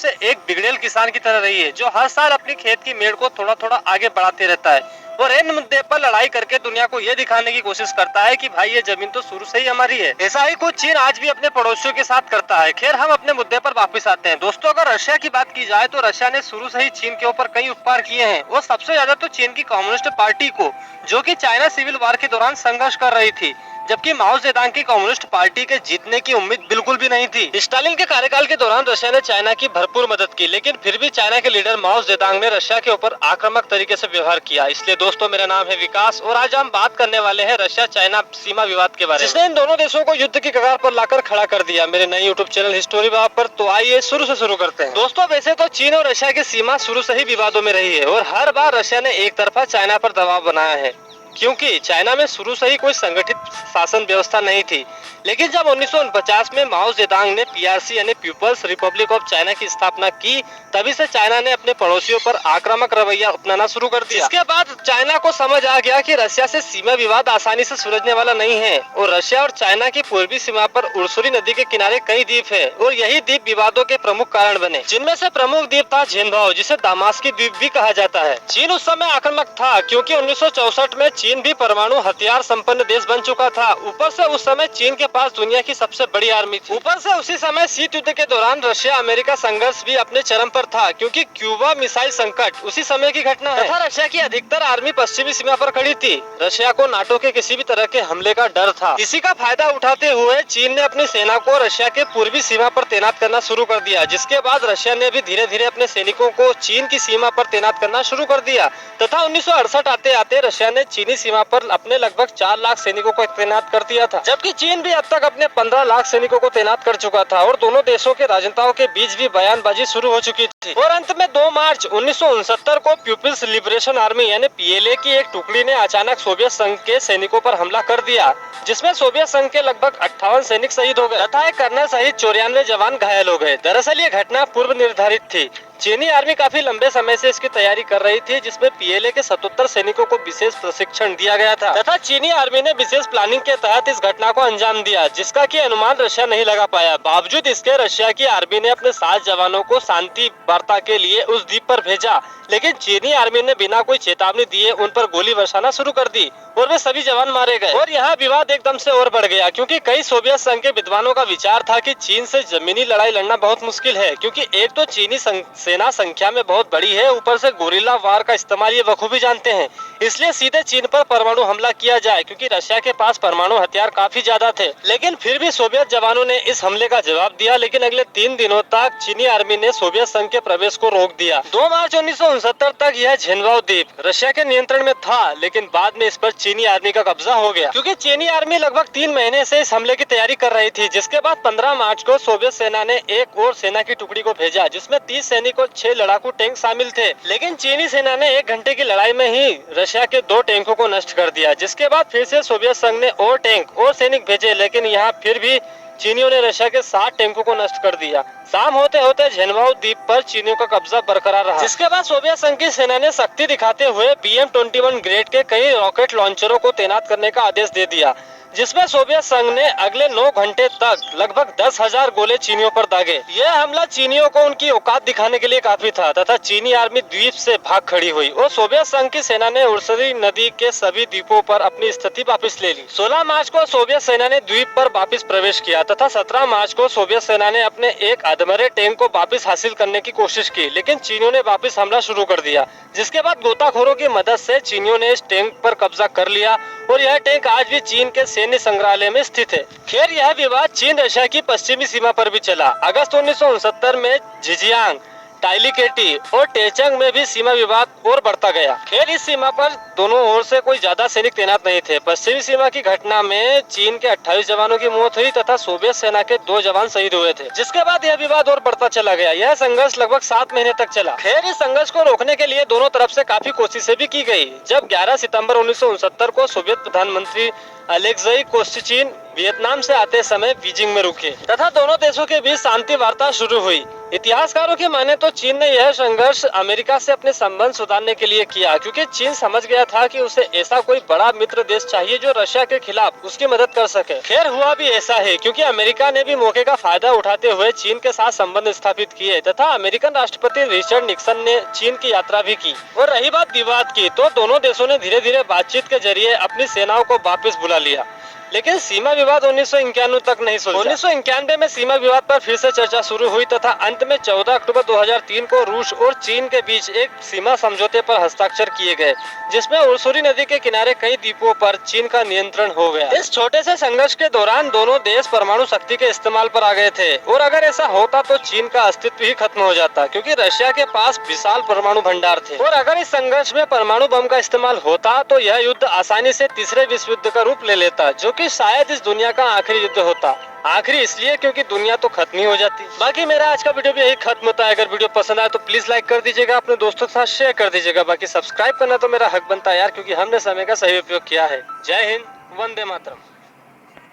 से एक बिगड़ेल किसान की तरह रही है, जो हर साल अपनी खेत की मेड़ को थोड़ा थोड़ा आगे बढ़ाते रहता है और इन मुद्दे पर लड़ाई करके दुनिया को ये दिखाने की कोशिश करता है कि भाई ये जमीन तो शुरू से ही हमारी है। ऐसा ही कुछ चीन आज भी अपने पड़ोसियों के साथ करता है। खैर, हम अपने मुद्दे पर वापस आते हैं। दोस्तों, अगर रशिया की बात की जाए तो रशिया ने शुरू से ही चीन के ऊपर कई उपकार किए हैं। वो सबसे ज्यादा तो चीन की कम्युनिस्ट पार्टी को, जो कि चाइना सिविल वार के दौरान संघर्ष कर रही थी, जबकि माओ जेदांग की कम्युनिस्ट पार्टी के जीतने की उम्मीद बिल्कुल भी नहीं थी। स्टालिन के कार्यकाल के दौरान रशिया ने चाइना की भरपूर मदद की, लेकिन फिर भी चाइना के लीडर माओ जेदांग ने रशिया के ऊपर आक्रामक तरीके से व्यवहार किया। इसलिए दोस्तों, मेरा नाम है विकास और आज हम बात करने वाले हैं रशिया चाइना सीमा विवाद के बारे में, जिसने इन दोनों देशों को युद्ध की कगार पर लाकर खड़ा कर दिया मेरे नए यूट्यूब चैनल हिस्टोरी बाब पर। तो आइए शुरू से शुरू करते हैं। दोस्तों, वैसे तो चीन और रशिया की सीमा शुरू से ही विवादों में रही है और हर बार रशिया ने एक तरफा चाइना पर दबाव बनाया है, क्योंकि चाइना में शुरू से ही कोई संगठित शासन व्यवस्था नहीं थी। लेकिन जब 1949 में माओ जेदांग ने पीआरसी यानी पीपल्स रिपब्लिक ऑफ चाइना की स्थापना की, तभी से चाइना ने अपने पड़ोसियों पर आक्रामक रवैया अपनाना शुरू कर दिया। इसके बाद चाइना को समझ आ गया कि रशिया से सीमा विवाद आसानी से सुलझने वाला नहीं है और रशिया और चाइना की पूर्वी सीमा पर उर्सुरी नदी के किनारे कई द्वीप है और यही द्वीप विवादों के प्रमुख कारण बने, जिनमें से प्रमुख द्वीप था झेनबाओ, जिसे दामास्की द्वीप भी कहा जाता है। चीन उस समय आक्रामक था क्योंकि 1964 में चीन भी परमाणु हथियार संपन्न देश बन चुका था। ऊपर से उस समय चीन के पास दुनिया की सबसे बड़ी आर्मी थी। ऊपर से उसी समय शीत युद्ध के दौरान रशिया अमेरिका संघर्ष भी अपने चरम पर था, क्योंकि क्यूबा मिसाइल संकट उसी समय की घटना है तथा रशिया की अधिकतर आर्मी पश्चिमी सीमा पर खड़ी थी। रशिया को नाटो के किसी भी तरह के हमले का डर था। इसी का फायदा उठाते हुए चीन ने अपनी सेना को रशिया के पूर्वी सीमा पर तैनात करना शुरू कर दिया, जिसके बाद रशिया ने भी धीरे धीरे अपने सैनिकों को चीन की सीमा पर तैनात करना शुरू कर दिया तथा 1968 आते आते रशिया ने चीनी सीमा पर अपने लगभग 4 लाख सैनिकों को तैनात कर दिया था, जबकि चीन भी अब तक अपने 15 लाख सैनिकों को तैनात कर चुका था और दोनों देशों के राजनेताओं के बीच भी बयानबाजी शुरू हो चुकी थी। और अंत में 2 मार्च 1969 को पीपुल्स लिबरेशन आर्मी यानी पीएलए की एक टुकड़ी ने अचानक सोवियत संघ के सैनिकों पर हमला कर दिया, जिसमें सोवियत संघ के लगभग 58 सैनिक शहीद हो गए तथा एक कर्नल सहित 94 जवान घायल हो गए। दरअसल ये घटना पूर्व निर्धारित थी। चीनी आर्मी काफी लंबे समय से इसकी तैयारी कर रही थी, जिसमें पीएलए के 77 सैनिकों को विशेष प्रशिक्षण दिया गया था तथा चीनी आर्मी ने विशेष प्लानिंग के तहत इस घटना को अंजाम दिया, जिसका कि अनुमान रशिया नहीं लगा पाया। बावजूद इसके रशिया की आर्मी ने अपने 7 जवानों को शांति वार्ता के लिए उस द्वीप पर भेजा, लेकिन चीनी आर्मी ने बिना कोई चेतावनी दिए उन पर गोली बरसाना शुरू कर दी और वे सभी जवान मारे गए। और यहाँ विवाद एकदम से और बढ़ गया, क्योंकि कई सोवियत संघ के विद्वानों का विचार था कि चीन से जमीनी लड़ाई लड़ना बहुत मुश्किल है, क्योंकि एक तो चीनी सेना संख्या में बहुत बड़ी है, ऊपर से गोरिल्ला वार का इस्तेमाल ये बखूबी जानते हैं। इसलिए सीधे चीन पर परमाणु हमला किया जाए, क्योंकि रशिया के पास परमाणु हथियार काफी ज्यादा थे। लेकिन फिर भी सोवियत जवानों ने इस हमले का जवाब दिया, लेकिन अगले 3 दिनों तक चीनी आर्मी ने सोवियत संघ के प्रवेश को रोक दिया। 2 मार्च 1969 तक यह झेनबाओ द्वीप रशिया के नियंत्रण में था, लेकिन बाद में इस पर चीनी आर्मी का कब्जा हो गया, क्योंकि चीनी आर्मी लगभग 3 महीने से इस हमले की तैयारी कर रही थी। जिसके बाद 15 मार्च को सोवियत सेना ने एक और सेना की टुकड़ी को भेजा, जिसमें 30 सैनिक और 6 लड़ाकू टैंक शामिल थे। लेकिन चीनी सेना ने 1 घंटे की लड़ाई में ही रशिया के 2 टैंकों को नष्ट कर दिया। जिसके बाद फिर से सोवियत संघ ने और टैंक और सैनिक भेजे, लेकिन यहाँ फिर भी चीनियों ने रशिया के 7 टैंकों को नष्ट कर दिया। शाम होते होते झेनबाओ द्वीप पर चीनियों का कब्जा बरकरार रहा, जिसके बाद सोवियत संघ की सेना ने शक्ति दिखाते हुए BM-21 ग्रेड के कई रॉकेट लॉन्चरों को तैनात करने का आदेश दे दिया, जिसमें सोवियत संघ ने अगले 9 घंटे तक लगभग 10,000 गोले चीनियों पर दागे। यह हमला चीनियों को उनकी औकात दिखाने के लिए काफी था तथा चीनी आर्मी द्वीप से भाग खड़ी हुई और सोवियत संघ की सेना ने उर्सुरी नदी के सभी द्वीपों पर अपनी स्थिति वापस ले ली। 16 मार्च को सोवियत सेना ने द्वीप पर वापस प्रवेश किया तथा 17 मार्च को सोवियत सेना ने अपने एक अधमरे टैंक को वापस हासिल करने की कोशिश की, लेकिन चीनियों ने वापस हमला शुरू कर दिया। जिसके बाद गोताखोरों की मदद से चीनियों ने इस टैंक पर कब्जा कर लिया और यह टैंक आज भी चीन के सैन्य संग्रहालय में स्थित है। खैर, यह विवाद चीन रशिया की पश्चिमी सीमा पर भी चला। अगस्त 1969 में झिंजियांग, टाइलीकेटी और टेचंग में भी सीमा विवाद और बढ़ता गया। खैर, इस सीमा पर दोनों ओर से कोई ज्यादा सैनिक तैनात नहीं थे। पश्चिमी सीमा की घटना में चीन के 28 जवानों की मौत हुई तथा सोवियत सेना के 2 जवान शहीद हुए थे। जिसके बाद यह विवाद और बढ़ता चला गया। यह संघर्ष लगभग 7 महीने तक चला। खैर, इस संघर्ष को रोकने के लिए दोनों तरफ से काफी कोशिशें भी की गई। जब 11 सितंबर 1969 को सोवियत प्रधानमंत्री अलेक्जेई कोसिचिन वियतनाम से आते समय बीजिंग में रुके तथा दोनों देशों के बीच शांति वार्ता शुरू हुई। इतिहासकारों की माने तो चीन ने यह संघर्ष अमेरिका से अपने संबंध सुधारने के लिए किया, क्योंकि चीन समझ गया था कि उसे ऐसा कोई बड़ा मित्र देश चाहिए जो रशिया के खिलाफ उसकी मदद कर सके। खैर हुआ भी ऐसा है, क्योंकि अमेरिका ने भी मौके का फायदा उठाते हुए चीन के साथ संबंध स्थापित किए तथा अमेरिकन राष्ट्रपति रिचर्ड निक्सन ने चीन की यात्रा भी की। और रही बात विवाद की, तो दोनों देशों ने धीरे धीरे बातचीत के जरिए अपनी सेनाओं को वापस बुला लिया, लेकिन सीमा विवाद 1991 तक नहीं सुलझा। 1991 में सीमा विवाद पर फिर से चर्चा शुरू हुई तथा अंत में 14 अक्टूबर 2003 को रूस और चीन के बीच एक सीमा समझौते पर हस्ताक्षर किए गए, जिसमें उर्सुरी नदी के किनारे कई द्वीपों पर चीन का नियंत्रण हो गया। इस छोटे से संघर्ष के दौरान दोनों देश परमाणु शक्ति के इस्तेमाल पर आ गए थे, और अगर ऐसा होता तो चीन का अस्तित्व ही खत्म हो जाता, क्योंकि रशिया के पास विशाल परमाणु भंडार थे। और अगर इस संघर्ष में परमाणु बम का इस्तेमाल होता तो यह युद्ध आसानी से तीसरे विश्व युद्ध का रूप ले लेता, जो कि शायद इस दुनिया का आखिरी युद्ध होता। आखिरी इसलिए क्योंकि दुनिया तो खत्म ही हो जाती। बाकी मेरा आज का वीडियो भी यही खत्म होता है। अगर वीडियो पसंद आए तो प्लीज लाइक कर दीजिएगा, अपने दोस्तों के साथ शेयर कर दीजिएगा। बाकी सब्सक्राइब करना तो मेरा हक बनता है यार, क्योंकि हमने समय का सही उपयोग किया है। जय हिंद, वंदे मातरम।